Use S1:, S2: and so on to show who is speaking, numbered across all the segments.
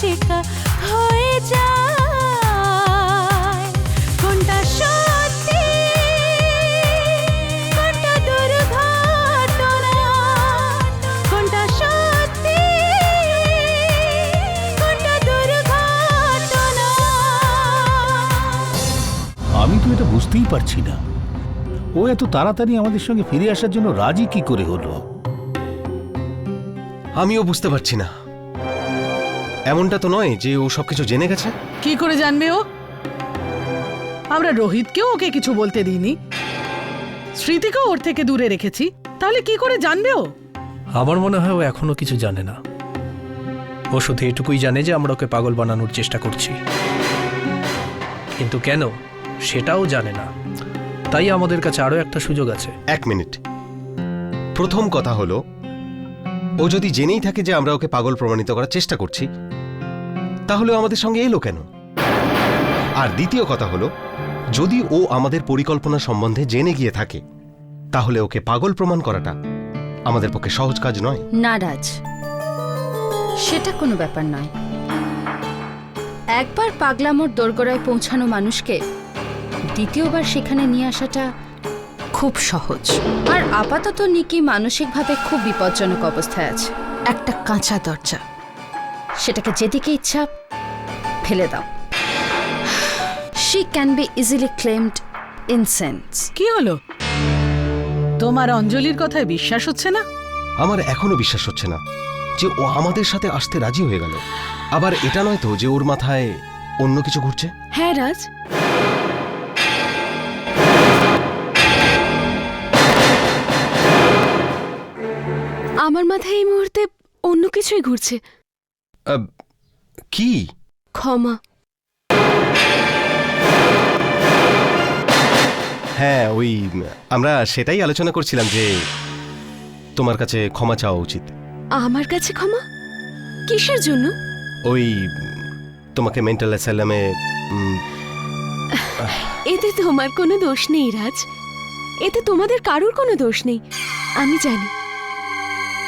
S1: মরীচিকা হয়ে যায়। কোনটা সত্যি কোনটা দুর্ঘটনা, কোনটা সত্যি কোনটা দুর্ঘটনা।
S2: আমি তো এটা বুঝতেই পারছি না, ও এত তাড়াতাড়ি আমাদের সঙ্গে ফিরে আসার জন্য রাজি কি করে হলো?
S3: আমিও বুঝতে পারছি না। এমনটা তো নয় যে ও সবকিছু জেনে গেছে।
S4: কি করে জানবে ও? আমরা রোহিতকেও ওকে কিছু বলতে দিইনি, স্মৃতিকেও ওর থেকে দূরে রেখেছি, তাহলে কি করে জানবে ও?
S5: আমার মনে হয় ও এখনো কিছু জানে না। ও শুধু এটুকুই জানে যে আমরা ওকে পাগল বানানোর চেষ্টা করছি, কিন্তু কেন সেটাও জানে না। তাই আমাদের কাছে আরো একটা সুযোগ আছে।
S3: 1 মিনিট। প্রথম কথা হলো, ও যদি জেনেই থাকে যে আমরা ওকে পাগল প্রমাণিত করার চেষ্টা করছি, তাহলে ও আমাদের সঙ্গে এলো কেন? আর দ্বিতীয় কথা হলো, যদি ও আমাদের পরিকল্পনা সম্বন্ধে জেনে গিয়ে থাকে, তাহলে ওকে পাগল প্রমাণ করাটা আমাদের পক্ষে সহজ কাজ নয়।
S6: না রাজ, সেটা কোনো ব্যাপার নয়। একবার পাগলামোর দোরগোড়ায় পৌঁছানো মানুষকে দ্বিতীয়বার সেখানে নিয়ে আসাটা খুব সহজ। আর আপাতত নিকি মানসিকভাবে খুব বিপজ্জনক অবস্থায় আছে, একটা কাঁচা দরজা, সেটাকে যেদিকে ইচ্ছা ফেলে দাও। She can be easily claimed incense.
S4: কি হলো, তোমার অঞ্জলির কথায় বিশ্বাস হচ্ছে না?
S3: আমার এখনো বিশ্বাস হচ্ছে না যে ও আমাদের সাথে আসতে রাজি হয়ে গেল। আবার এটা নয় তো যে ওর মাথায় অন্য কিছু ঘুরছে?
S1: হ্যাঁ রাজ, আমার মাথায় এই মুহূর্তে অন্য কিছুই ঘুরছে।
S3: কি?
S1: ক্ষমা।
S3: হ্যাঁ, ওই আমরা সেটাই আলোচনা করছিলাম যে তোমার কাছে ক্ষমা চাওয়া উচিত।
S1: আমার কাছে ক্ষমা? কিসের জন্য?
S3: ওই তোমাকে মেন্টাল অ্যাসাইলামে।
S1: এতে তোমার কোনো দোষ নেই রাজ, এতে তোমাদের কারোর কোনো দোষ নেই। আমি জানি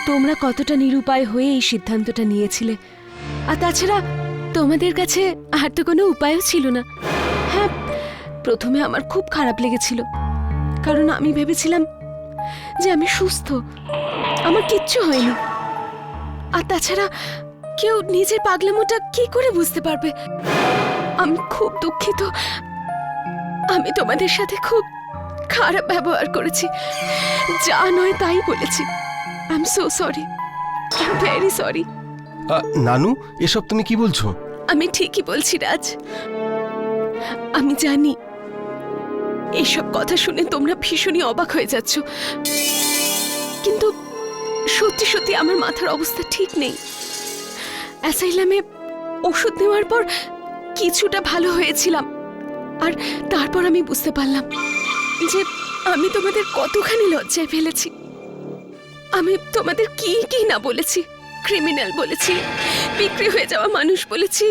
S1: তোমরা কতটা নিরুপায় হয়ে এই সিদ্ধান্তটা নিয়েছিলে, আর তাছাড়া তোমাদের কাছে আর তো কোনো উপায়ও ছিল না। হ্যাঁ, প্রথমে আমার খুব খারাপ লেগেছিল, কারণ আমি ভেবেছিলাম যে আমি সুস্থ, আমার কিচ্ছু হয়নি। আর তাছাড়া কেউ নিজের পাগলামোটা কি করে বুঝতে পারবে? আমি খুব দুঃখিত, আমি তোমাদের সাথে খুব খারাপ ব্যবহার করেছি, যা নয় তাই বলেছি। I am so sorry, I am very sorry.
S3: নানু, এসব তুমি কি বলছো?
S1: আমি ঠিকই বলছি রাজ, আমি জানি এসব কথা শুনে তোমরা ভীষণই অবাক হয়ে যাচ্ছ, কিন্তু সত্যি সত্যি আমার মাথার অবস্থা ঠিক নেই। অ্যাসাইলামে ওষুধ নেওয়ার পর কিছুটা ভালো হয়েছিলাম, আর তারপর আমি বুঝতে পারলাম যে আমি তোমাদের কতখানি লজ্জায় ফেলেছি। আমি তোমাদের কি কি না বলেছি, ক্রিমিনাল বলেছি, বিক্রি হয়ে যাওয়া মানুষ বলেছি,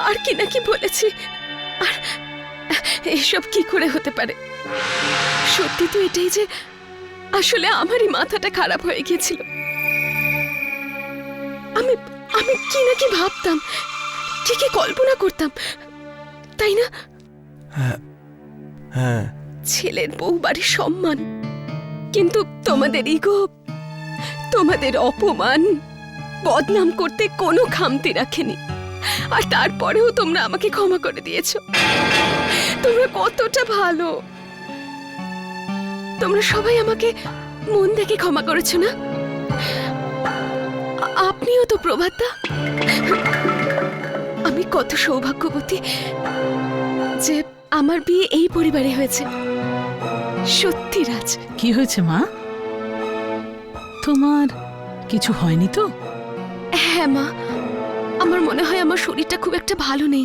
S1: আর কি না কি বলেছি। আর এসব কি করে হতে পারে? সত্যি তো এটাই যে আসলে আমারই মাথাটা খারাপ হয়ে গিয়েছিল। আমি আমি কি না কি ভাবতাম, কি কি কল্পনা করতাম, তাই না?
S3: হ্যাঁ,
S1: ছেলের বউ বাড়ির সম্মান, কিন্তু তোমাদের ইগো, তোমাদের অপমান, বদনাম করতে কোনো খামতি রাখেনি। আর তারপরেও তোমরা আমাকে ক্ষমা করে দিয়েছো। তোমরা কতটা ভালো, তোমরা সবাই আমাকে মন থেকে ক্ষমা করেছো না? আপনিও তো প্রভাতদা। আমি কত সৌভাগ্যবতী যে আমার বিয়ে এই পরিবারে হয়েছে। সত্যি রাজ।
S4: কি হয়েছে মা, তোমার কিছু হয়নি তো?
S1: হ্যাঁ মা, আমার মনে হয় আমার শরীরটা খুব একটা ভালো নেই,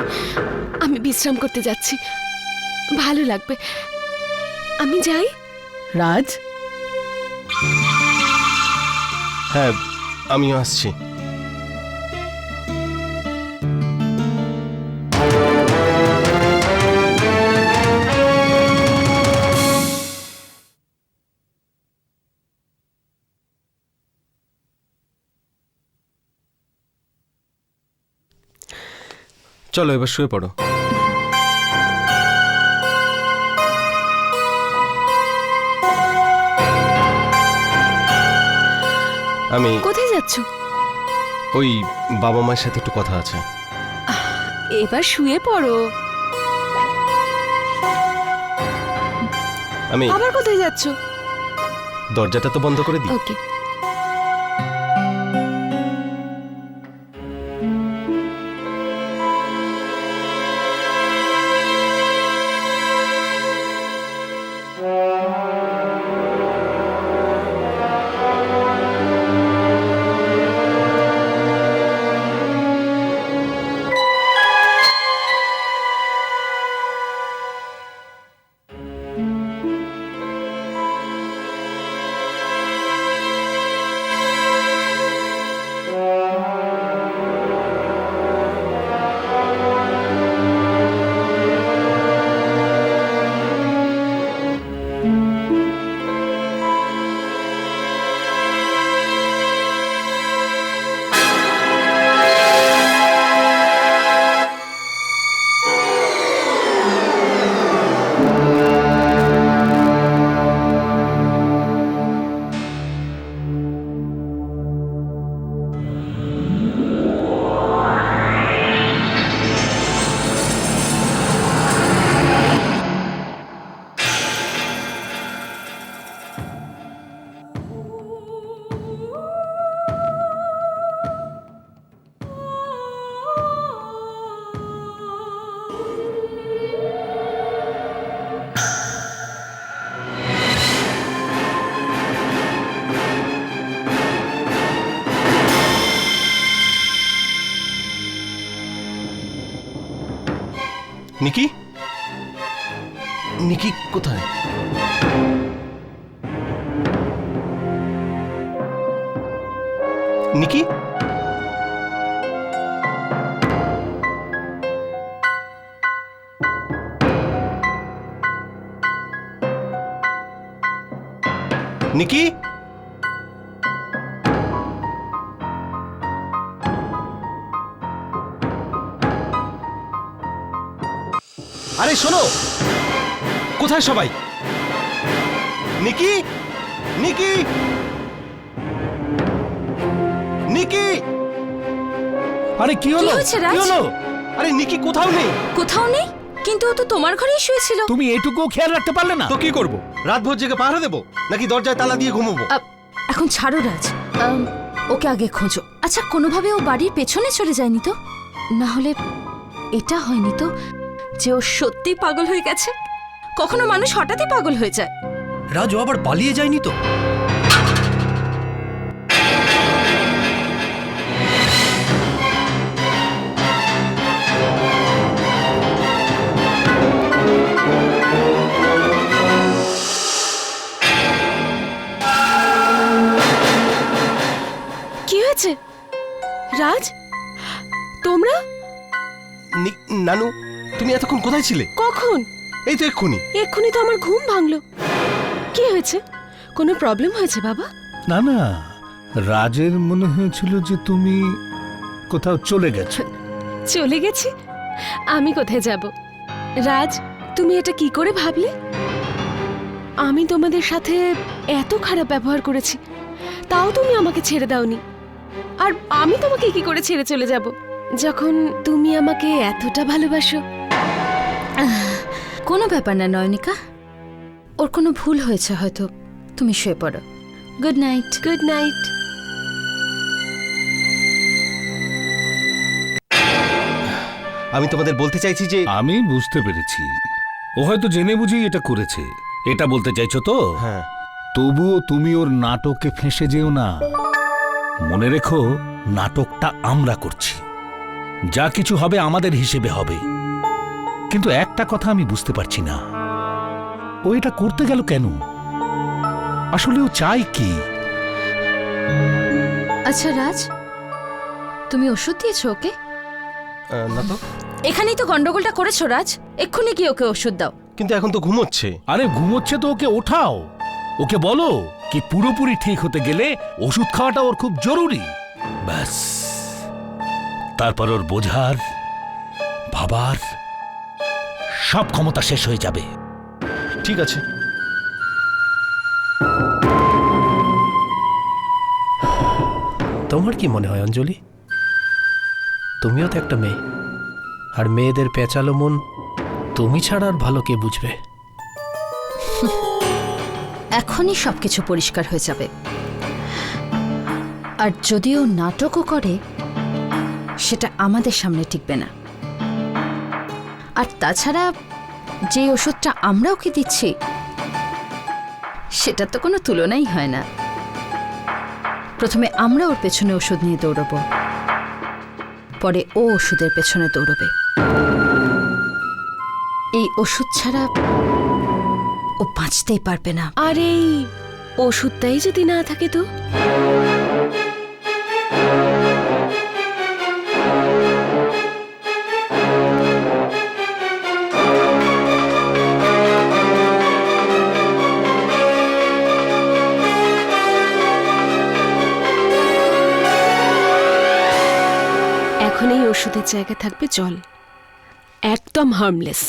S1: আমি বিশ্রাম করতে যাচ্ছি, ভালো লাগবে। আমি যাই।
S4: রাজ,
S3: হ্যাঁ, আমিও আসছি। চলো এবার শুয়ে পড়ো। আমি
S1: কোথায় যাচ্ছ?
S3: ওই বাবা মায়ের সাথে একটু কথা আছে।
S1: এবার শুয়ে পড়ো।
S3: আমি
S1: আবার কোথায় যাচ্ছ?
S3: দরজাটা তো বন্ধ করে দিই।
S1: ওকে।
S3: নিকি, নিকি কোথায়? নিকি, নিকি, আরে শোনো, কোথায় সবাই? নিকি, নিকি, নিকি,
S2: আরে কি হলো?
S6: কি হয়েছে, রাজ?
S2: কি হলো?
S3: আরে নিকি কোথাও নেই।
S6: কোথাও নেই? কিন্তু ও তো তোমার ঘরেই শুয়েছিল।
S2: তুমি এটুকুও খেয়াল রাখতে পারলে না?
S3: তো কি করব? রাত ভোর জেগে পাহারা দেবো নাকি দরজায় তালা দিয়ে ঘুমোবো?
S6: এখন ছাড়ো রাজ, ওকে আগে খোঁজো। আচ্ছা, কোনোভাবে ও বাড়ির পেছনে চলে যায়নি তো? না হলে এটা হয়নি তো যে ও সত্যি পাগল হয়ে গেছে? কখনো মানুষ হঠাৎই পাগল হয়ে যায়।
S5: রাজু আবার পালিয়ে যায়নি তো?
S1: কি হয়েছে? রাজ, তোমরা
S3: নানু, তুমি এতক্ষণ কোথায় ছিলে?
S1: কখন?
S3: এই তো এক্ষুনি।
S1: এক্ষুনি তো আমার ঘুম ভাঙলো। কি হয়েছে? কোনো প্রবলেম হয়েছে বাবা?
S2: না না, রাজের মনে হয়েছিল যে তুমি কোথাও চলে গেছো।
S1: চলে গেছি? আমি কোথায় যাব? রাজ, তুমি এটা কি করে ভাবলে? আমি তোমাদের সাথে এত খারাপ ব্যবহার করেছি, তাও তুমি আমাকে ছেড়ে দাওনি। আর আমি তোমাকে কি করে ছেড়ে চলে যাব যখন তুমি আমাকে এতটা ভালোবাসো?
S6: কোনো ব্যাপার না নয়নিকা, ওর কোনো ভুল হয়েছে হয়তো। তুমি শুয়ে পড়ো। Good night.
S1: Good night.
S3: আমি তোমাদের বলতে চাইছি যে
S2: আমি বুঝতে পেরেছি, ও হয়তো জেনে বুঝেই এটা করেছে, এটা বলতে চাইছো তো?
S3: হ্যাঁ,
S2: তবুও তুমি ওর নাটকে ফেঁসে যেও না। মনে রেখো, নাটকটা আমরা করছি, যা কিছু হবে আমাদের হিসেবে হবে। কিন্তু একটা কথা আমি বুঝতে পারছি না, ও এটা করতে গেল কেন? আসলে ও চায় কি?
S6: আচ্ছা রাজ, তুমি ওষুধ দিয়েছো ওকে?
S3: না তো।
S6: এখানেই তো গন্ডগোলটা করেছো রাজ। এক্ষুনি গিয়ে ওকে ওষুধ দাও।
S3: কিন্তু এখন তো ঘুমোচ্ছে।
S2: আরে ঘুমোচ্ছে তো ওকে ওঠাও, ওকে বলো কি পুরোপুরি ঠিক হতে গেলে ওষুধ খাওয়াটা ওর খুব জরুরি। ব্যাস, তারপর ওর বোঝার ভাবার সব ক্ষমতা শেষ হয়ে যাবে।
S3: ঠিক আছে,
S5: তোমার কি মনে হয় অঞ্জলি? তুমিও তো একটা মেয়ে, আর মেয়েদের পেঁচালো মন তুমি ছাড়া আর ভালো কে বুঝবে?
S6: এখনই সবকিছু পরিষ্কার হয়ে যাবে। আর যদিও নাটকও করে, সেটা আমাদের সামনে টিকবে না। আর তাছাড়া যে ওষুধটা আমরা ওকে দিচ্ছি, সেটা তো কোনো তুলনাই হয় না। প্রথমে আমরা ওর পেছনে ওষুধ নিয়ে দৌড়বো, পরে ও ওষুধের পেছনে দৌড়বে। এই ওষুধ ছাড়া ও বাঁচতেই পারবে না।
S1: আর এই ওষুধটাই যদি না থাকে তো? এখন এই ওষুধের জায়গা থাকবে জল, একদম হার্মলেস।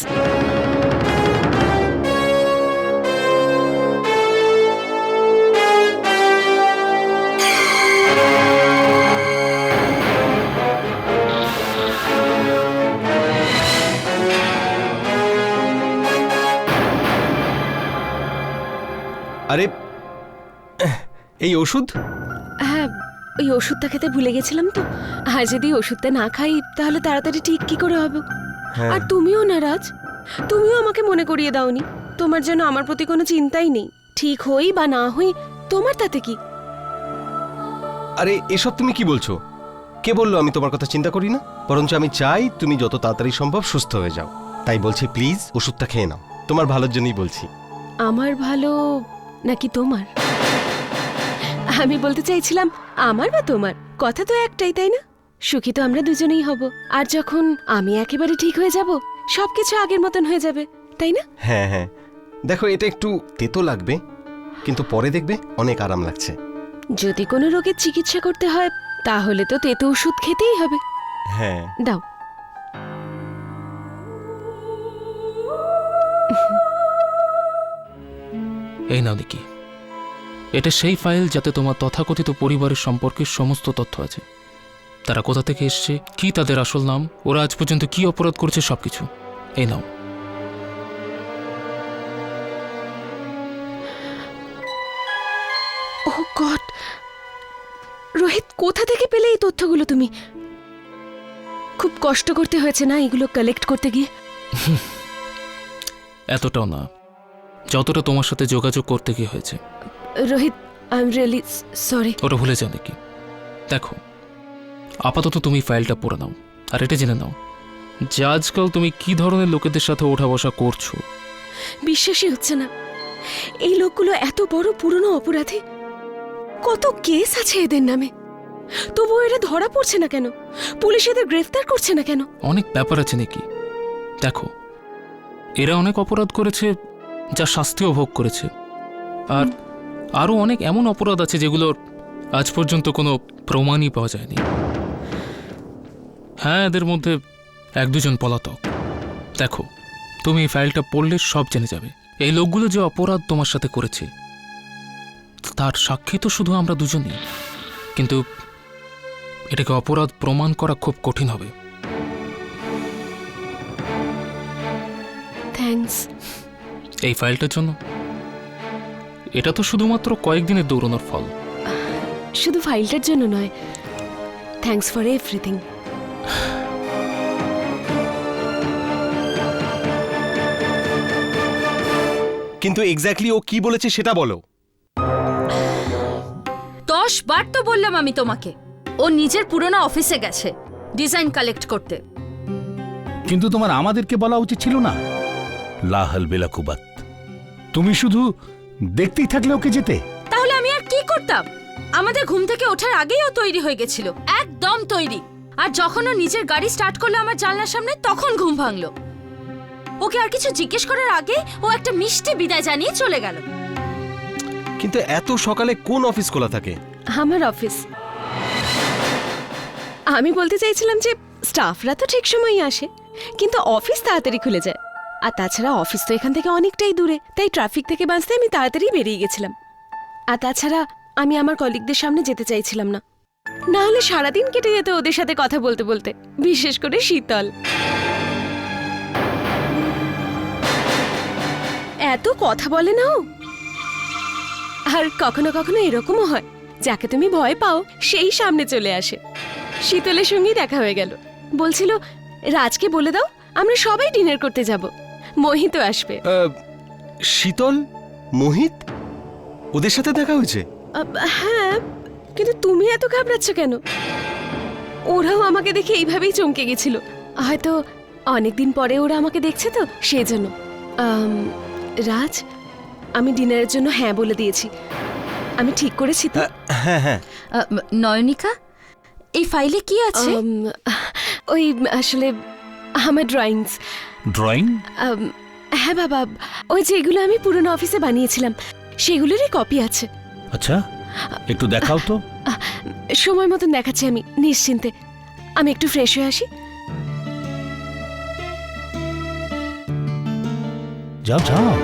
S3: আরে এই ওষুধ?
S1: হ্যাঁ, ওই ওষুধটা খেতে ভুলে গেছিলাম তো। আর যদি ওষুধটা না খাই তাহলে তাড়াতাড়ি ঠিক কি করে হবে?
S3: হ্যাঁ।
S1: আর তুমিও না রাজ, তুমিও আমাকে মনে করিয়ে দাওনি। তোমার যেন আমার প্রতি কোনো চিন্তাই নেই। ঠিক হই বা না হই তোমার তাতে কি?
S3: আরে এসব তুমি কি বলছো? কে বললো আমি তোমার কথা চিন্তা করি না? বরঞ্চ আমি চাই তুমি যত তাড়াতাড়ি সম্ভব সুস্থ হয়ে যাও। তাই বলছি প্লিজ ওষুধটা খেয়ে নাও, তোমার ভালোর জন্যই বলছি।
S1: আমার ভালো নাকি তোমার? আমি বলতে চাইছিলাম আমার বা তোমার, কথা তো একটাই, তাই না? সুখী তো আমরা দুজনেই হব। আর যখন আমি একেবারে ঠিক হয়ে যাব, সবকিছু আগের মতন হয়ে যাবে, তাই না?
S3: হ্যাঁ হ্যাঁ, দেখো এটা একটু তেতো লাগবে, কিন্তু পরে দেখবে অনেক আরাম লাগছে।
S1: যদি কোনো রোগের চিকিৎসা করতে হয় তাহলে তো তেতো ওষুধ খেতেই হবে।
S3: হ্যাঁ,
S1: দাও।
S7: এই নাও দেখি, এটা সেই ফাইল যাতে তোমার তথাকথিত পরিবারের সম্পর্কে সমস্ত তথ্য আছে। তারা কোথা থেকে এসছে, কি তাদের আসল নাম, ওরা আজ পর্যন্ত কি অপরাধ করেছে, সবকিছু এই নাও।
S1: ওহ গড, রোহিত, কোথা থেকে পেলে এই তথ্যগুলো তুমি? খুব কষ্ট করতে হয়েছে না এগুলো কালেক্ট করতে গিয়ে?
S7: এতটাও না, যতটা তোমার সাথে যোগাযোগ করতে গিয়ে হয়েছে।
S1: Rohit, I am really sorry.
S7: ওটা ভুলে যাও নাকি? দেখো, আপাতত তুমি ফাইলটা পড়ে নাও, আর এটা জেনে নাও যে আজকাল তুমি কি ধরনের লোকেদের সাথে ওঠা বসা করছো।
S1: বিশ্বাসই হচ্ছে না, এই লোকগুলো এত বড় পুরনো অপরাধী। কত কেস আছে এদের নামে, তবুও এরা ধরা পড়ছে না কেন? পুলিশ এদের গ্রেফতার করছে না কেন?
S7: অনেক ব্যাপার আছে নাকি। দেখো, এরা অনেক অপরাধ করেছে যা শাস্তিও ভোগ করেছে, আর আরও অনেক এমন অপরাধ আছে যেগুলোর আজ পর্যন্ত কোনো প্রমাণই পাওয়া যায়নি। হ্যাঁ, এদের মধ্যে এক দুজন পলাতক। দেখো, তুমি এই ফাইলটা পড়লে সব জেনে যাবে। এই লোকগুলো যে অপরাধ তোমার সাথে করেছে তার সাক্ষী তো শুধু আমরা দুজনই, কিন্তু এটাকে অপরাধ প্রমাণ করা খুব কঠিন হবে।
S1: থ্যাঙ্কস।
S7: এই ফাইলটার জন্য? এটা তো শুধুমাত্র কয়েকদিনের দৌড়ানোর ফল।
S1: শুধু ফাইলটার জন্য নয়, থ্যাঙ্কস ফর এভরিথিং।
S3: কিন্তু এক্স্যাক্টলি ও কি বলেছে সেটা বলো।
S6: 10 বার তো বললাম আমি তোমাকে, ও নিজের পুরনো অফিসে গেছে ডিজাইন কালেক্ট করতে।
S2: কিন্তু তোমার আমাদেরকে বলা উচিত ছিল না? লাহাল বেলাকুবাত, তুমি শুধু দেখতেই থাকলে ওকে যেতে।
S6: তাহলে আমি আর কি করতাম? আমাদের ঘুম থেকে ওঠার আগেই ও তৈরি হয়ে গেছিল, একদম তৈরি। আর যখন ও নিজের গাড়ি স্টার্ট করলো আমার জানলার সামনে, তখন ঘুম ভাঙলো। ওকে আর কিছু জিজ্ঞেস করার আগে ও একটা মিষ্টি বিদায় জানিয়ে চলে গেল।
S3: কিন্তু এত সকালে কোন অফিস খোলা থাকে?
S1: আমার অফিস। আমি বলতে চাইছিলাম যে স্টাফরা তো ঠিক সময়ই আসে, কিন্তু অফিস তাড়াতাড়ি খুলে যায়। আর তাছাড়া অফিস তো এখান থেকে অনেকটাই দূরে, তাই ট্রাফিক থেকে বাঁচতে আমি তাড়াতাড়ি বেরিয়ে গেছিলাম। আর তাছাড়া আমি আমার কলিগদের সামনে যেতে চাইছিলাম না, না হলে সারাদিন কেটে যেত ওদের সাথে কথা বলতে বলতে, বিশেষ করে শীতল। এত কথা বলে না ও। আর কখনো কখনো এরকমও হয়, যাকে তুমি ভয় পাও সেই সামনে চলে আসে। শীতলের সঙ্গেই দেখা হয়ে গেল, বলছিল রাজকে বলে দাও আমরা সবাই ডিনার করতে যাব, মোহিতও আসবে।
S3: শীতল, মোহিত, ওদের সাথে দেখা হয়েছে?
S1: হ্যাঁ, কিন্তু তুমি এত ঘাবড়াচ্ছ কেন? ওরাও আমাকে দেখে এইভাবেই চমকে গেছিল, হয়তো অনেকদিন পরে ওরা আমাকে দেখছে তো সেই জন্য। রাজ, আমি ডিনারের জন্য হ্যাঁ বলে দিয়েছি, আমি ঠিক করেছি তো?
S3: হ্যাঁ হ্যাঁ।
S6: নয়নিকা, এই ফাইলে কি আছে?
S1: ওই আসলে আমার ড্রয়িংস।
S2: ড্রয়িং?
S1: হ্যাঁ বাবা, ওই যেগুলো আমি পুরনো অফিসে বানিয়েছিলাম সেগুলোরই কপি আছে।
S2: আচ্ছা, একটু দেখাও তো।
S1: সময় মতন দেখাচ্ছি আমি, নিশ্চিন্তে। আমি একটু ফ্রেশ হয়ে আসি।
S2: যাও যাও।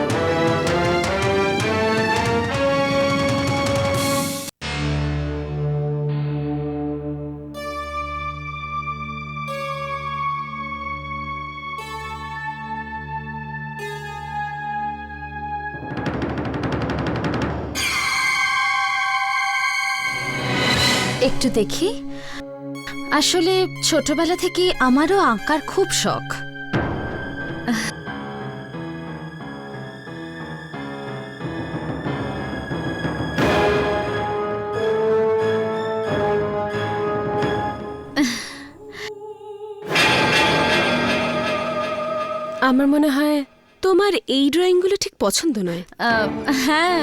S6: একটু দেখি। আসলে ছোটবেলা থেকে আমারও আঁকার খুব শখ।
S1: আমার মনে হয় তোমার এই ড্রয়িংগুলো ঠিক পছন্দ নয়।
S6: হ্যাঁ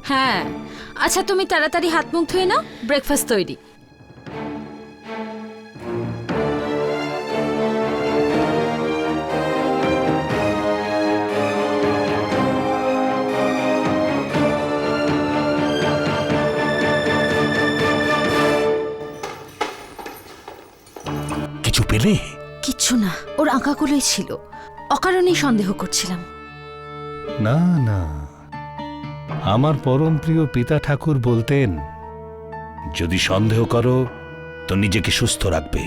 S6: হ্যাঁ। আচ্ছা, তুমি তাড়াতাড়ি হাত মুখ ধুয়ে নাও, ব্রেকফাস্ট তৈরি।
S2: কিছু পেলে?
S6: কিচ্ছু না, ওর আঁকাগুলোই ছিল, অকারণেই সন্দেহ করছিলাম।
S2: না না, আমার পরম প্রিয় পিতা ঠাকুর বলতেন, যদি সন্দেহ করো তো নিজেকে সুস্থ রাখবে,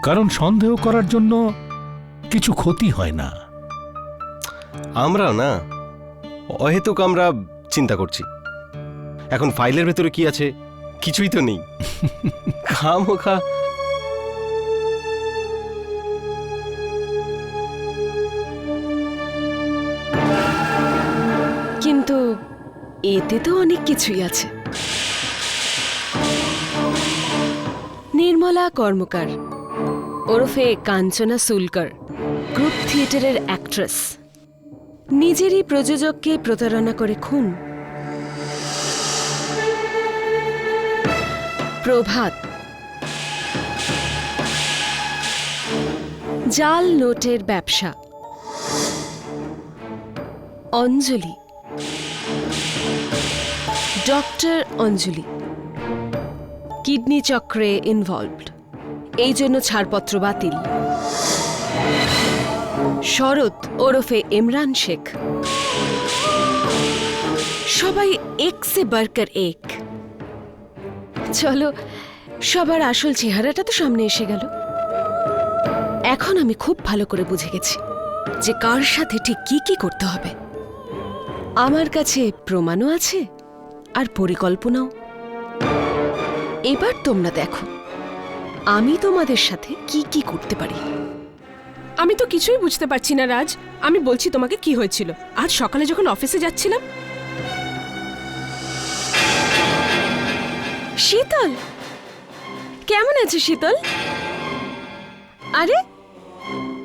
S2: কারণ সন্দেহ করার জন্য কিছু ক্ষতি হয় না।
S3: আমরাও না অহেতুক আমরা চিন্তা করছি। এখন ফাইলের ভেতরে কি আছে কিছুই তো নেই। খামোখা।
S1: কিন্তু এতে তো অনেক কিছুই আছে। নির্মলা কর্মকার ওরফে কাঞ্চনা সুলকার, গ্রুপ থিয়েটারের অ্যাক্ট্রেস, নিজেরই প্রযোজককে প্রতারণা করে খুন। প্রভাত, জাল নোটের ব্যবসা। অঞ্জলি, ডক্টর অঞ্জলি কিডনি চক্রে ইনভলভড, এই জন্য ছাড়পত্র বাতিল। শরৎ ওরফে ইমরান শেখ, সবাই এক সে বাড়কর এক। চলো, সবার আসল চেহারাটা তো সামনে এসে গেল। এখন আমি খুব ভালো করে বুঝে গেছি যে কার সাথে ঠিক কি কি করতে হবে। আমার কাছে প্রমাণও আছে আর পরিকল্পনাও। এবার তোমরা দেখো আমি তোমাদের সাথে কি কি করতে পারি।
S8: আমি তো কিছুই বুঝতে পারছি না রাজ। আমি বলছি তোমাকে কি হয়েছিল আজ সকালে যখন অফিসে যাচ্ছিলাম।
S1: শীতল, কেমন আছো শীতল? আরে,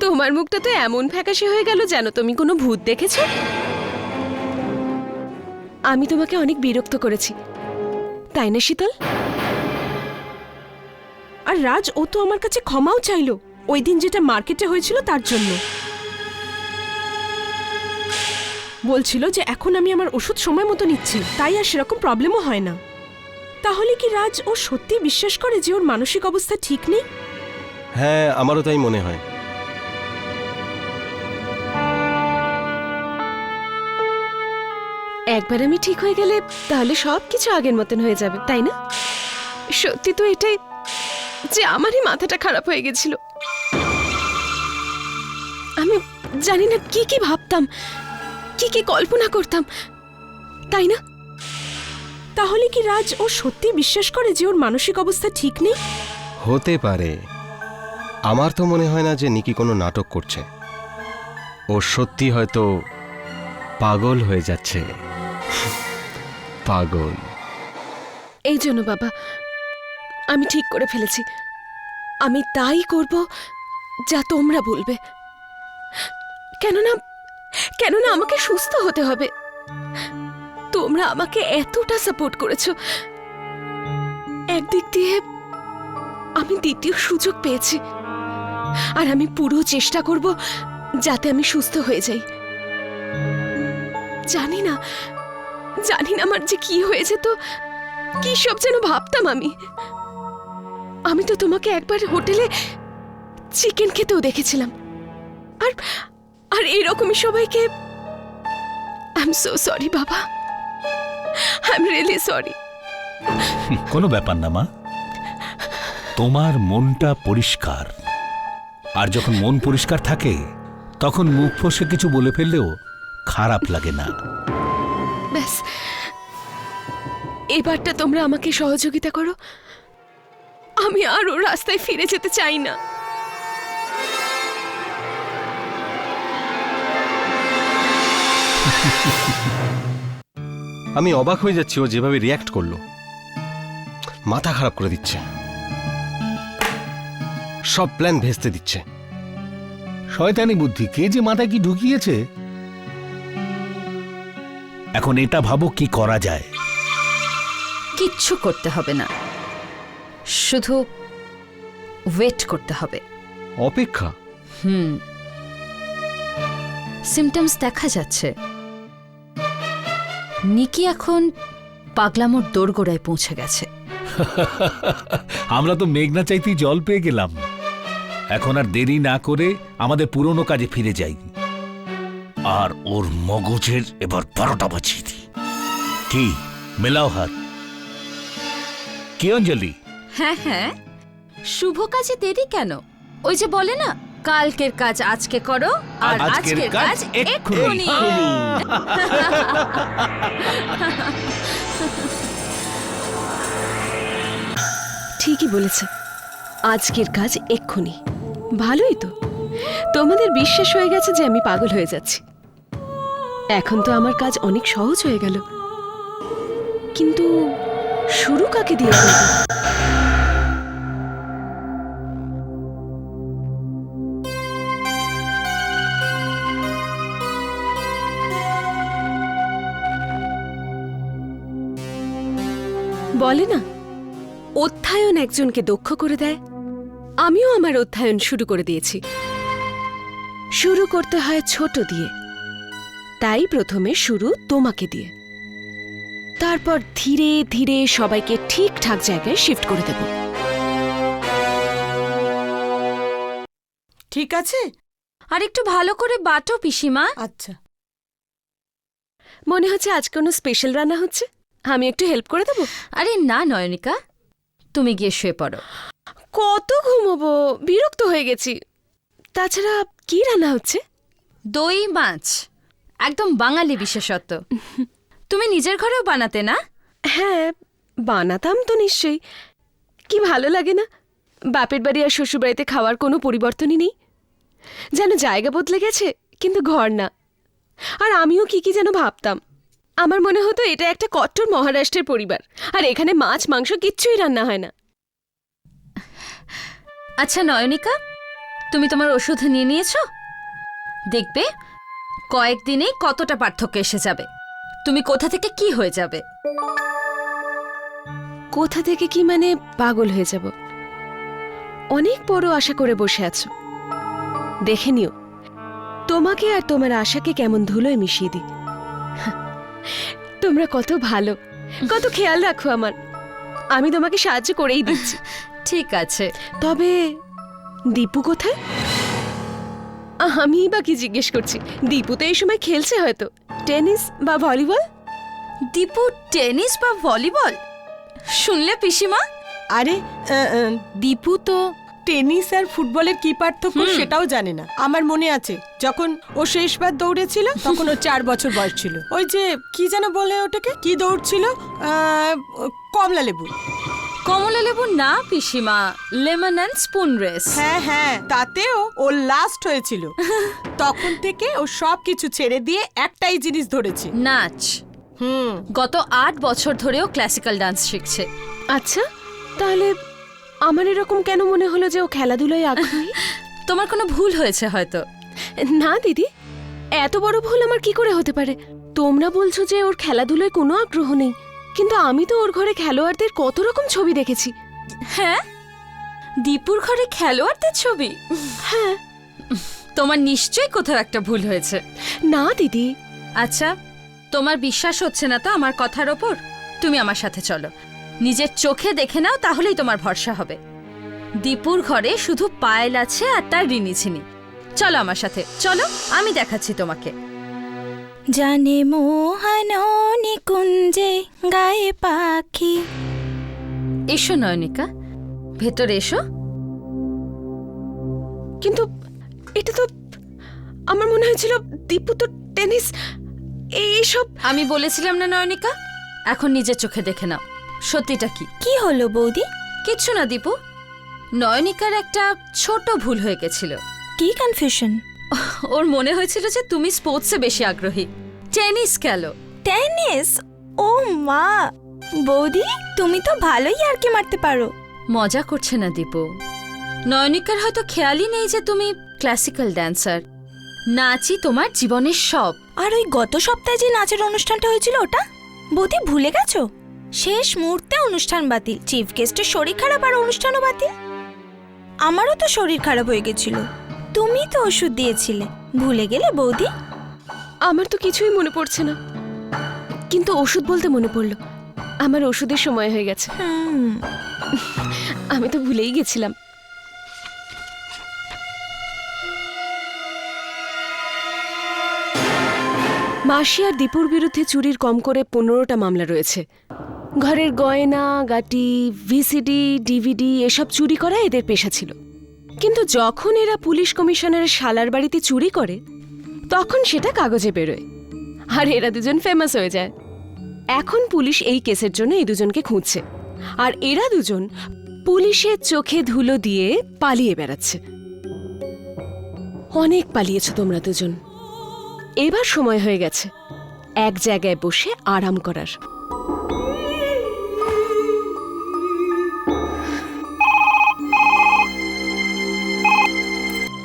S1: তোমার মুখটা তো এমন ফ্যাকাশে হয়ে গেল যেন তুমি কোনো ভূত দেখেছো। আমি তোমাকে অনেক বিরক্ত করেছি, তাই না শীতল?
S8: আর রাজ, ও তো আমার কাছে ক্ষমাও চাইলো ওই দিন যেটা মার্কেটে হয়েছিল তার জন্য। বলছিল যে এখন আমি আমার ওষুধ সময় মতো নিচ্ছি, তাই আর সেরকম প্রবলেমও হয় না। তাহলে কি রাজ ও সত্যি বিশ্বাস করে যে ওর মানসিক অবস্থা ঠিক নেই?
S3: হ্যাঁ, আমারও তাই মনে হয়।
S1: একবার আমি ঠিক হয়ে গেলে তাহলে সব কিছু আগের মতন হয়ে যাবে, তাই না? সত্যি তো এটাই যে আমারই মাথাটা খারাপ হয়ে গেছিল। আমি জানি না কি কি ভাবতাম, কি কি কল্পনা করতাম, তাই না?
S8: তাহলে কি রাজ ও সত্যি বিশ্বাস করে যে ওর মানসিক অবস্থা ঠিক নেই?
S3: হতে পারে। আমার তো মনে হয় না যে নিকি কোনো নাটক করছে। ও সত্যি হয়তো পাগল হয়ে যাচ্ছে। পাগল।
S1: এই জন্য বাবা আমি ঠিক করে ফেলেছি, আমি তাই করব যা তোমরা বলবে। কেননা আমাকে সুস্থ হতে হবে। তোমরা আমাকে এতটা সাপোর্ট করেছো, একদিক দিয়ে আমি দ্বিতীয় সুযোগ পেয়েছি, আর আমি পুরো চেষ্টা করব যাতে আমি সুস্থ হয়ে যাই। জানি না আমার যে কি হয়েছে, তো কি সব যেন ভাবতাম আমি তো তোমাকে একবার হোটেলে চিকেন খেতেও দেখেছিলাম, আর এরকমই সবাইকে। আই এম সো সরি বাবা, আই এম রিয়েলি সরি।
S2: কোনো ব্যাপার না মা, তোমার মনটা পরিষ্কার, আর যখন মন পরিষ্কার থাকে তখন মুখ ফসে কিছু বলে ফেললেও খারাপ লাগে না।
S1: ব্যাস এবারটা তোমরা আমাকে সহযোগিতা করো, আমি আর ওর রাস্তায় ফিরে যেতে চাই না।
S3: আমি অবাক হয়ে যাচ্ছি ও যেভাবে রিয়্যাক্ট করলো। মাথা খারাপ করে দিচ্ছে, সব প্ল্যান ভেস্তে দিচ্ছে।
S2: শয়তানি বুদ্ধি কে যে মাথায় কি ঢুকিয়েছে। এখন এটা ভাবো কি করা যায়।
S6: কিচ্ছু করতে হবে না, শুধু ওয়েট করতে হবে।
S3: অপেক্ষা?
S6: সিমটমস দেখা যাচ্ছে। নিকি এখন পাগলামোর দোরগোড়ায় পৌঁছে গেছে।
S2: আমরা তো মেঘনা চাইতেই জল পেয়ে গেলাম। এখন আর দেরি না করে আমাদের পুরনো কাজে ফিরে যাই, আর ওর মগজের এবার 12টা বাজিয়ে দিই। কি মেলাও হাত। কি অঞ্জলি?
S6: হ্যাঁ, শুভ কাজে দেরি কেন? ওই যে বলে না, কালকের কাজ আজকে করো, আর আজকের কাজ এক্ষুনি।
S1: ঠিকই বলেছে, আজকের কাজ এক্ষুনি। ভালোই তো, তোমাদের বিশ্বাস হয়ে গেছে যে আমি পাগল হয়ে যাচ্ছি। এখন তো আমার কাজ অনেক সহজ হয়ে গেল, কিন্তু শুরু কাকে দিয়ে করব? বলে না, অধ্যায়ন একজনকে দক্ষ করে দেয়। আমিও আমার অধ্যায়ন শুরু করে দিয়েছি। শুরু করতে হয় ছোট দিয়ে, তাই প্রথমে শুরু তোমাকে দিয়ে, তারপর ধীরে ধীরে সবাইকে ঠিকঠাক জায়গায় শিফট করে দেব।
S4: ঠিক আছে।
S6: আর একটু ভালো করে বাটো পিসিমা।
S4: আচ্ছা,
S1: মনে হচ্ছে আজ কোনো স্পেশাল রান্না হচ্ছে, আমি একটু হেল্প করে দেবো।
S6: আরে না নয়নিকা, তুমি গিয়ে শুয়ে পড়ো।
S1: কত ঘুমোবো, বিরক্ত হয়ে গেছি। তাছাড়া কি রান্না হচ্ছে?
S6: দই মাছ, একদম বাঙালি বিশেষত্ব। তুমি নিজের ঘরেও বানাতে না?
S1: হ্যাঁ, বানাতাম তো নিশ্চয়ই। কি ভালো লাগে না, বাপের বাড়ি আর শ্বশুরবাড়িতে খাওয়ার কোনো পরিবর্তনই নেই। যেন জায়গা বদলে গেছে, কিন্তু ঘর না। আর আমিও কি যেন ভাবতাম। আমার মনে হতো এটা একটা কট্টর মহারাষ্ট্রের পরিবার, আর এখানে মাছ মাংস কিচ্ছুই রান্না হয় না।
S6: আচ্ছা নয়নিকা, তুমি তোমার ওষুধ নিয়ে নিয়েছো? দেখবে কয়েকদিনেই কতটা পার্থক্য এসে যাবে। তুমি কোথা থেকে কি হয়ে যাবে।
S1: কোথা থেকে কি মানে পাগল হয়ে যাব? অনেক বড় আশা করে বসে আছো, দেখে নিও তোমাকে আর তোমার আশাকে কেমন ধুলোয় মিশিয়ে দিই। তোমরা কত ভালো, কত খেয়াল রাখো আমার। আমি তোমাকে সাহায্য করেই দিচ্ছি।
S6: ঠিক আছে,
S1: তবে দীপু কোথায়? আমি বা কি জিজ্ঞেস করছি, দীপু তো এই সময় খেলছে হয়তো টেনিস বা ভলিবল।
S6: দীপু টেনিস বা ভলিবল শুনলে পিসিমা?
S8: আরে দীপু তো টেনিস আর ফুটবলের কি পার্থক্য সেটাও জানে না। আমার মনে আছে যখন ও শেষবার দৌড়েছিল তখন ও 4 বছর বয়স ছিল। ওই যে কি যেন বলে ওটাকে, কি দৌড়ছিল, কমলা লেবু।
S6: কমলা লেবু না পিসিমা, লেমন অ্যান্ড স্পুন রেস।
S8: হ্যাঁ হ্যাঁ, তাতেও ও লাস্ট হয়েছিল। তখন থেকে ও সব কিছু ছেড়ে দিয়ে একটাই জিনিস ধরেছে,
S6: নাচ। গত 8 বছর ধরেও ক্লাসিক্যাল ডান্স শিখছে।
S1: আচ্ছা, তাহলে আমার এরকম কেন মনে হলো যে ও খেলাধুলায় আগ্রহী?
S6: তোমার কোনো ভুল হয়েছে হয়তো।
S1: না দিদি, এত বড় ভুল আমার কি করে হতে পারে? তোমরা বলছো যে ওর খেলাধুলায় কোনো আগ্রহ নেই, কিন্তু আমি তো ওর ঘরে খেলোয়াড়দের কত রকম ছবি দেখেছি।
S6: হ্যাঁ, দীপুর ঘরে খেলোয়াড়দের ছবি?
S1: হ্যাঁ।
S6: তোমার নিশ্চয়ই কোথাও একটা ভুল হয়েছে।
S1: না দিদি।
S6: আচ্ছা, তোমার বিশ্বাস হচ্ছে না তো আমার কথার ওপর? তুমি আমার সাথে চলো, নিজের চোখে দেখে নাও, তাহলেই তোমার ভরসা হবে। দীপুর ঘরে শুধু পায়েল আছে আর তার রিনিঝিনি। চলো আমার সাথে, চলো, আমি দেখাচ্ছি তোমাকে।
S9: জানে মোহন নিকুঞ্জে গায়ে পাখি।
S6: এসো নয়নিকা, ভেতরে এসো।
S1: কিন্তু এটা তো আমার মনে হয়েছিল দীপু তো টেনিস এইসব।
S6: আমি বলেছিলাম না নয়নিকা, এখন নিজের চোখে দেখে নাও সত্যিটা কি।
S9: কি হলো বৌদি?
S6: কিচ্ছু না দীপু, নয়নিকার একটা ছোট ভুল হয়ে গেছিল।
S9: কি কনফিউশন?
S6: ওর মনে হয়েছিল যে তুমি স্পোর্টসে বেশি আগ্রহী, টেনিস খেলো।
S9: টেনিস? ও মা, বৌদি তুমি তো ভালোই আর কি মারতে পারো।
S6: মজা করছে না দীপু, নয়নিকার হয়তো খেয়ালই নেই যে তুমি ক্লাসিক্যাল ড্যান্সার। নাচই তোমার জীবনের সব।
S9: আর ওই গত সপ্তাহে যে নাচের অনুষ্ঠানটা হয়েছিল ওটা বৌদি ভুলে গেছো? শেষ মুহূর্তে অনুষ্ঠান বাতিল, চিফ গেস্টের শরীর খারাপ আর অনুষ্ঠানও বাতিল। আমারও তো শরীর খারাপ হয়ে গেছিল, তুমি তো ওষুধ দিয়েছিলে, ভুলে গেলে বৌদি?
S1: আমার তো কিছুই মনে পড়ছে না, কিন্তু ওষুধ বলতে মনে পড়লো, আমার ওষুধের সময় হয়ে গেছে। আমি তো ভুলেই গেছিলাম। মাসি আর দীপুর বিরুদ্ধে চুরির কম করে 15টা মামলা রয়েছে। ঘরের গয়না গাটি, ভিসিডি, ডিভিডি এসব চুরি করা এদের পেশা ছিল। কিন্তু যখন এরা পুলিশ কমিশনারের শালার বাড়িতে চুরি করে, তখন সেটা কাগজে বেরোয়, আর এরা দুজন ফেমাস হয়ে যায়। এখন পুলিশ এই কেসের জন্য এই দুজনকে খুঁজছে, আর এরা দুজন পুলিশের চোখে ধুলো দিয়ে পালিয়ে বেড়াচ্ছে। অনেক পালিয়েছো তোমরা দুজন, এবার সময় হয়ে গেছে এক জায়গায় বসে আরাম করার।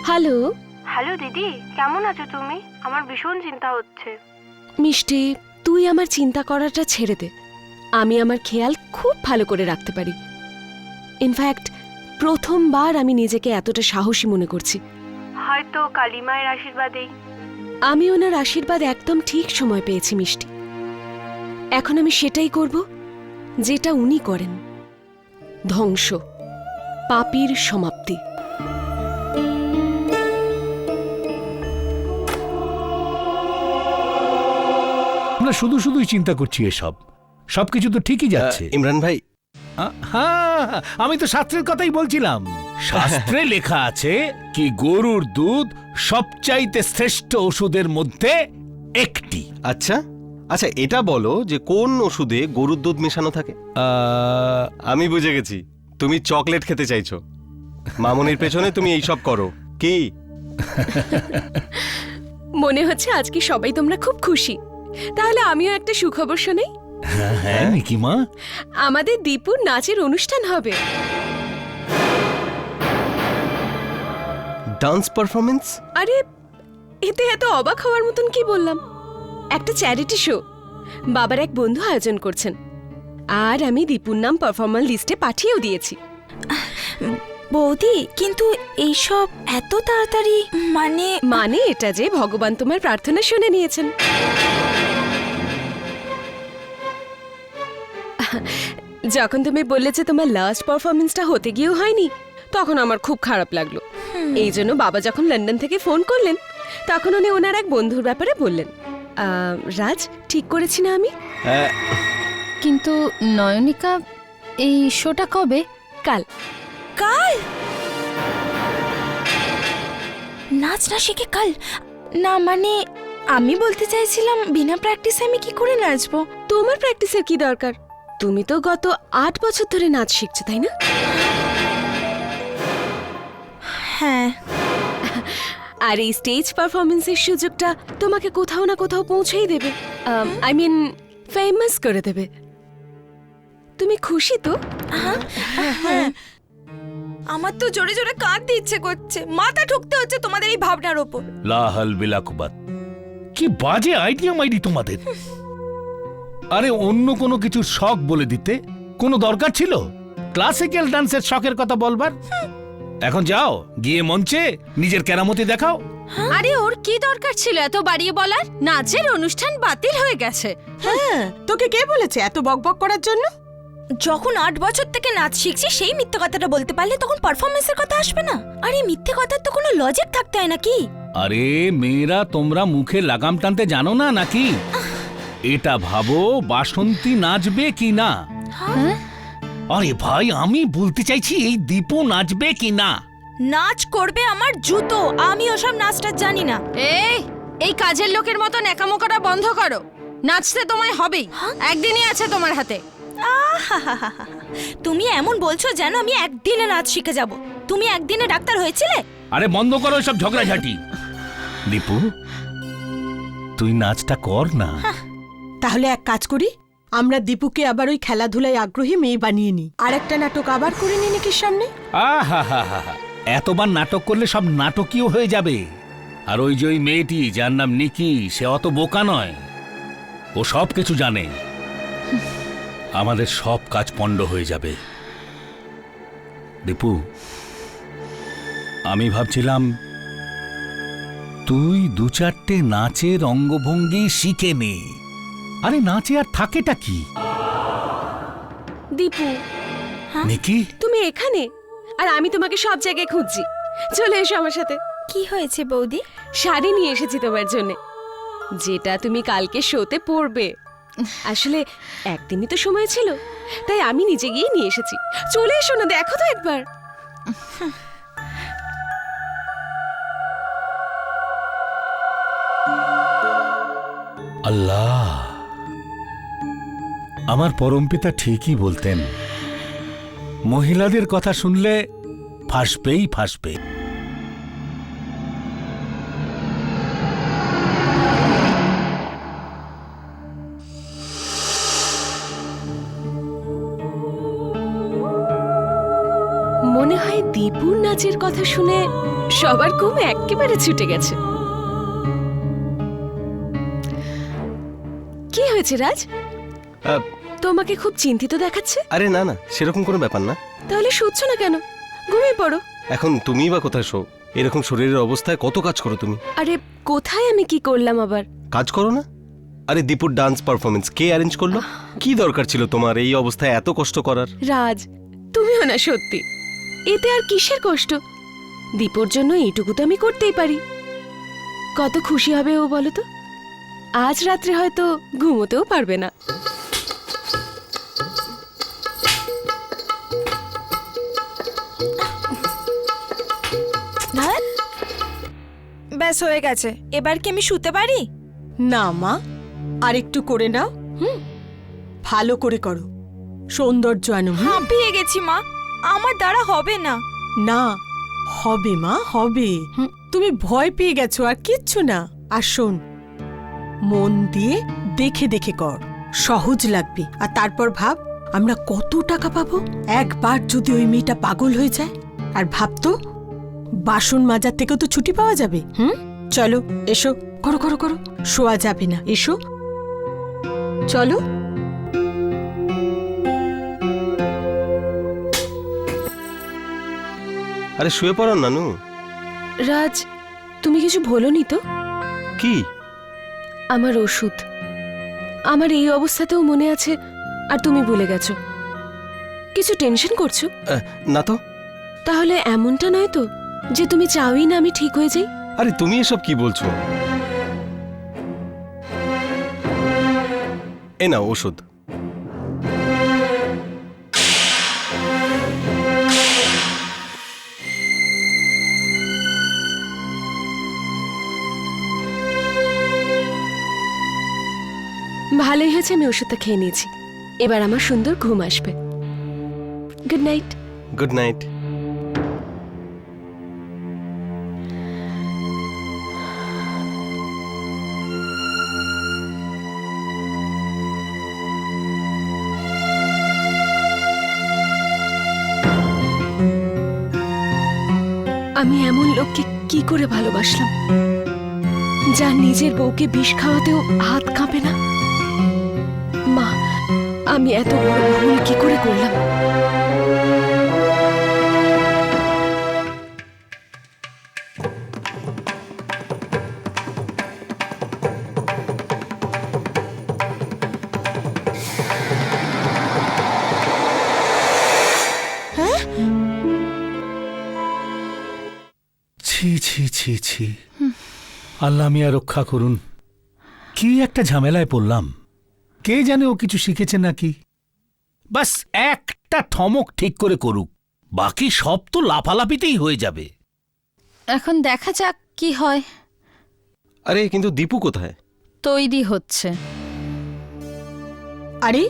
S1: হ্যালো।
S10: হ্যালো দিদি, কেমন আছো তুমি? আমার ভীষণ চিন্তা হচ্ছে।
S1: মিষ্টি, তুই আমার চিন্তা করাটা ছেড়ে দে। আমি আমার খেয়াল খুব ভালো করে রাখতে পারি। ইনফ্যাক্ট প্রথমবার আমি নিজেকে এতটা সাহসী মনে করছি।
S10: হয়তো কালিমায়ের আশীর্বাদেই।
S1: আমি ওনার আশীর্বাদ একদম ঠিক সময় পেয়েছি মিষ্টি। এখন আমি সেটাই করব যেটা উনি করেন, ধ্বংস, পাপীর সমাপ্তি।
S2: আমরা শুধু শুধুই চিন্তা করছি এসব, সবকিছু তো ঠিকই যাচ্ছে।
S3: ইমরান ভাই,
S2: হ্যাঁ, আমি তো শাস্ত্রের কথাই বলছিলাম। শাস্ত্রে লেখা আছে কি গরুর দুধ সবচাইতে শ্রেষ্ঠ ওষুধের মধ্যে একটি।
S3: আচ্ছা আচ্ছা, এটা বলো যে কোন ওষুধে গরুর দুধ মেশানো থাকে? আমি বুঝে গেছি, তুমি চকলেট খেতে চাইছো। মামনির পেছনে তুমি এইসব করো কি?
S1: মনে হচ্ছে আজকে সবাই তোমরা খুব খুশি। তাহলে আমিও একটা সুখবর শোনাই।
S2: হ্যাঁ নিকিমা,
S1: আমাদের দীপুর নাচের অনুষ্ঠান হবে।
S3: Dance performance?
S1: আরে এতে এত অবাক হওয়ার মতন কি বললাম? একটা চ্যারিটি শো বাবার এক বন্ধু আয়োজন করছেন, আর আমি দীপুর নাম পারফরমার লিস্টে পাঠিয়েও দিয়েছি।
S9: বৌদি কিন্তু এইসব এত তাড়াতাড়ি,
S1: মানে এটা যে ভগবান তোমার প্রার্থনা শুনে নিয়েছেন। যখন তুমি বললে যে তোমার লাস্ট পারফরমেন্সটা হতে গিয়েও হয়নি, তখন আমার খুব খারাপ লাগলো। এই জন্য বাবা যখন লন্ডন থেকে ফোন করলেন, তখন উনি ওনার এক বন্ধুর ব্যাপারে বললেন। রাজ, ঠিক করেছি না আমি?
S6: কিন্তু নয়নিকা, এই শোটা কবে?
S1: কাল।
S9: কাল নাচ না শিখে কাল? না মানে আমি বলতে চাইছিলাম বিনা প্র্যাকটিসে আমি কি করে নাচবো?
S1: তোমার প্র্যাকটিসের কি দরকার? তুমি তো গত 8 বছর ধরে নাচ শিখছো, তাই না?
S9: হ্যাঁ।
S1: আর এই স্টেজ পারফরমেন্সের সুযোগটা তোমাকে কোথাও না কোথাও পৌঁছেই দেবে, আই মিন ফেমাস করে দেবে। তুমি খুশি তো?
S9: হ্যাঁ। আমার তো জোরে জোরে কাঁদতে ইচ্ছে করছে, মাথা ঠুকতে হচ্ছে তোমাদের এই ভাবনার ওপর।
S2: লাহাল বিলাকুবাত, কি বাজে আইডিয়া মাইডি তোমাদের। আরে অন্য কোনো কিছুর শখ বলে দিতে কোনো দরকার ছিল? ক্লাসিক্যাল ডান্সের শখের কথা বলবার? এখন যাও, গিয়ে মঞ্চে নিজের কেরামতি দেখাও।
S6: আরে ওর কি দরকার ছিল এত বাড়িয়ে বলার? নাচের অনুষ্ঠান বাতিল হয়ে গেছে।
S8: হ্যাঁ, তোকে কে বলেছে এত বকবক করার জন্য?
S9: যখন 8 বছর থেকে নাচ শিখছি সেই মিথ্যে কথাটা বলতে পারলে তখন পারফরমেন্সের কথা আসবে না? আরে মিথ্যে কথার তো কোনো লজিক থাকতে হয় নাকি?
S2: আরে মেয়েরা, তোমরা মুখে লাগাম টানতে জানো না নাকি? এটা ভাবো বাসন্তী নাচবে কি না। আরে ভাই, আমি বলতে চাইছি এই দীপু নাচবে কি না।
S9: নাচ করবে আমার জুতো, আমি ওসব নাচটা জানি না।
S6: এই কাজের লোকের মতো ন্যাকামো করা বন্ধ করো। নাচতে তোমায় হবেই, একদিনই আছে তোমার হাতে।
S9: আহাহাহাহা। তুমি এমন বলছো যেন আমি একদিনে নাচ শিখে যাব। তুমি একদিনে ডাক্তার হয়েছিলে?
S2: আরে বন্ধ করো সব ঝগড়াঝাটি। দীপু, তুই নাচটা কর না।
S8: তাহলে এক কাজ করি, আমরা দীপুকে আবার ওই খেলাধুলায় আগ্রহী মেয়ে বানিয়ে নিই, আর একটা নাটক আবার করে নিই নিকির সামনে।
S2: আহা, এতবার নাটক করলে সব নাটকীয় হয়ে যাবে। আর ওই যে ওই মেয়েটি যার নাম নিকি, সে অত বোকা নয়, ও সব কিছু জানে। আমাদের সব কাজ পণ্ড হয়ে যাবে। দীপু, আমি ভাবছিলাম তুই 2-4টে নাচের অঙ্গভঙ্গি শিখে নে। আরে নাচে আর থাকেটা কি?
S1: দীপু,
S2: নিকি,
S1: তুমি এখানে? আর আমি তোমাকে সব জায়গায় খুঁজছি। চলে এসো আমার সাথে।
S9: কি হয়েছে বৌদি?
S1: শাড়ি নিয়ে এসেছি তোমার জন্য, যেটা তুমি কালকে শোতে পরবে। আসলে একদিনই তো সময় ছিল, তাই আমি নিজে গিয়ে নিয়ে এসেছি। চলে এসো না, দেখো তো একবার।
S2: আল্লাহ, আমার পরমপিতা ঠিকই বলতেন, মহিলাদের কথা শুনলে ফাঁসবেই ফাঁসবে।
S1: মনে হয় দীপুর নাচের কথা শুনে সবার ঘুম একেবারে ছুটে গেছে। কি হয়েছে রাজ? তোমাকে খুব চিন্তিত দেখাচ্ছে।
S3: আরে না না, সেরকম কোনো ব্যাপার না।
S1: তাহলে শুচ্ছ না কেন? ঘুমিয়ে পড়ো।
S3: এখন তুমিই বা কোথায় শো? এরকম শরীরের অবস্থায় কত কাজ করো তুমি।
S1: আরে কোথায় আমি কি করলাম আবার?
S3: কাজ করো না? আরে দীপুর ডান্স পারফরমেন্স কে অ্যারেঞ্জ করলো? কি দরকার ছিল তোমার এই অবস্থায় এত কষ্ট করার?
S1: রাজ, তুমিও না সত্যি। এতে আর কিসের কষ্ট? দীপুর জন্য এইটুকু তো আমি করতেই পারি। কত খুশি হবে ও বলো তো। আজ রাত্রে হয়তো ঘুমোতেও পারবে না।
S9: ব্যাস হয়ে গেছে, এবার কি আমি শুতে পারি?
S8: না মা, আর একটু করে নাও। ভালো করে করো, সৌন্দর্য আনো।
S9: হাঁপিয়ে গেছি মা, আমার দ্বারা হবে না।
S8: না, হবে মা, হবে। তুমি ভয় পেয়ে গেছো, আর কিচ্ছু না। আর শোন, মন দিয়ে দেখে দেখে কর, সহজ লাগবে। আর তারপর ভাব আমরা কত টাকা পাবো একবার যদি ওই মেয়েটা পাগল হয়ে যায়। আর ভাবতো বাসন মাজার থেকেও তো ছুটি পাওয়া যাবে। চলো এসো, করো করো করো, শোয়া যাবে না, এসো চলো।
S3: আরে শুয়ে পড়ো নানু।
S1: রাজ, তুমি কিছু বলোনি তো?
S3: কি?
S1: আমার ওষুধ, আমার এই অবস্থাতেও মনে আছে, আর তুমি ভুলে গেছো। কিছু টেনশন করছো?
S3: না তো।
S1: তাহলে এমনটা নয় তো যে তুমি চাওই না আমি ঠিক হয়ে যাই?
S3: আরে তুমি এসব কি বলছো? এ নাও ওষুধ।
S1: ভালোই হয়েছে আমি ওষুধটা খেয়ে নিয়েছি। এবার আমার সুন্দর ঘুম আসবে। Good night.
S3: Good night.
S1: আমি এমন লোককে কি করে ভালোবাসলাম, যা নিজের বউকে বিষ খাওয়াতেও হাত কাঁপে না? মা, আমি এত বড় ভুল কি করে করলাম?
S2: ছি ছি ছি ছি, আল্লাহ মিয়া রক্ষা করুন। কি একটা ঝামেলায় পড়লাম। কে জানে ও কিছু শিখেছে নাকি। বাস একটা ঠমক ঠিক করে করুক, বাকি সব তো লাফালাফিতেই হয়ে যাবে।
S6: এখন দেখা যাক কি হয়।
S3: আরে কিন্তু দীপু কোথায়?
S6: তৈরি হচ্ছে।
S8: আরে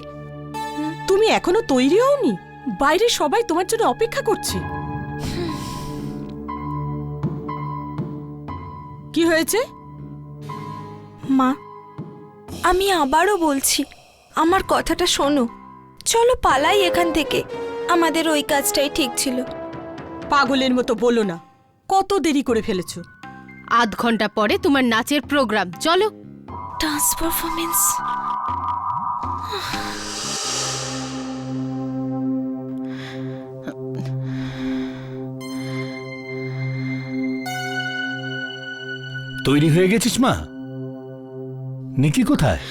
S8: তুমি এখনো তৈরি হওনি? বাইরে সবাই তোমার জন্য অপেক্ষা করছে। কি হয়েছে?
S9: মা, আমি আবারও বলছি, আমার কথাটা শোনো। চলো পালাই এখান থেকে। আমাদের ওই কাজটাই ঠিক ছিল।
S8: পাগলের মতো বলো না, কত দেরি করে ফেলেছো।
S1: আধ ঘন্টা পরে তোমার নাচের প্রোগ্রাম, চলো।
S9: Dance performance.
S2: তৈরি হয়ে গেছিস মা? নিকি কোথায়?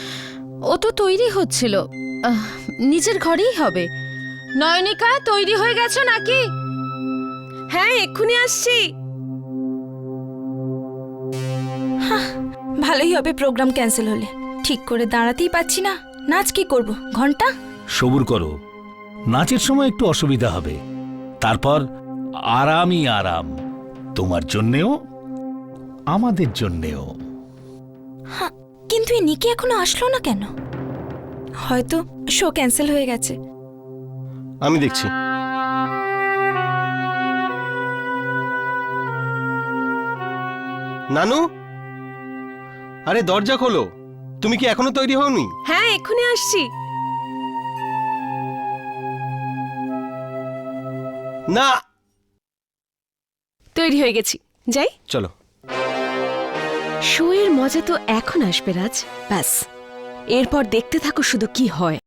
S6: ও তো তৈরি হচ্ছিল, নিজের ঘরেই হবে। নয়নিকা, তৈরি হয়ে গেছো নাকি?
S1: হ্যাঁ, এক্ষুনি আসছি।
S9: ভালোই হবে প্রোগ্রাম ক্যান্সেল হলে। ঠিক করে দাঁড়াতেই পাচ্ছি না। নাচ কি করব? ঘন্টা?
S2: সবুর করো, নাচের সময় একটু অসুবিধা হবে, তারপর আরামই আরাম। তোমার জন্যেও আমাদের জন্যেও।
S9: কিন্তু এই নিকি এখনো আসলো না কেন? হয়তো শো ক্যান্সেল হয়ে গেছে।
S3: আমি দেখছি। নানু, আরে দরজা খোলো। তুমি কি এখনো তৈরি হওনি?
S1: হ্যাঁ, এক্ষুনি আসছি।
S3: না,
S1: তৈরি হয়ে গেছি, যাই।
S3: চলো।
S1: শো এর মজা তো এখন আসবে রাজ, ব্যাস। এরপর দেখতে থাকো শুধু কি হয়।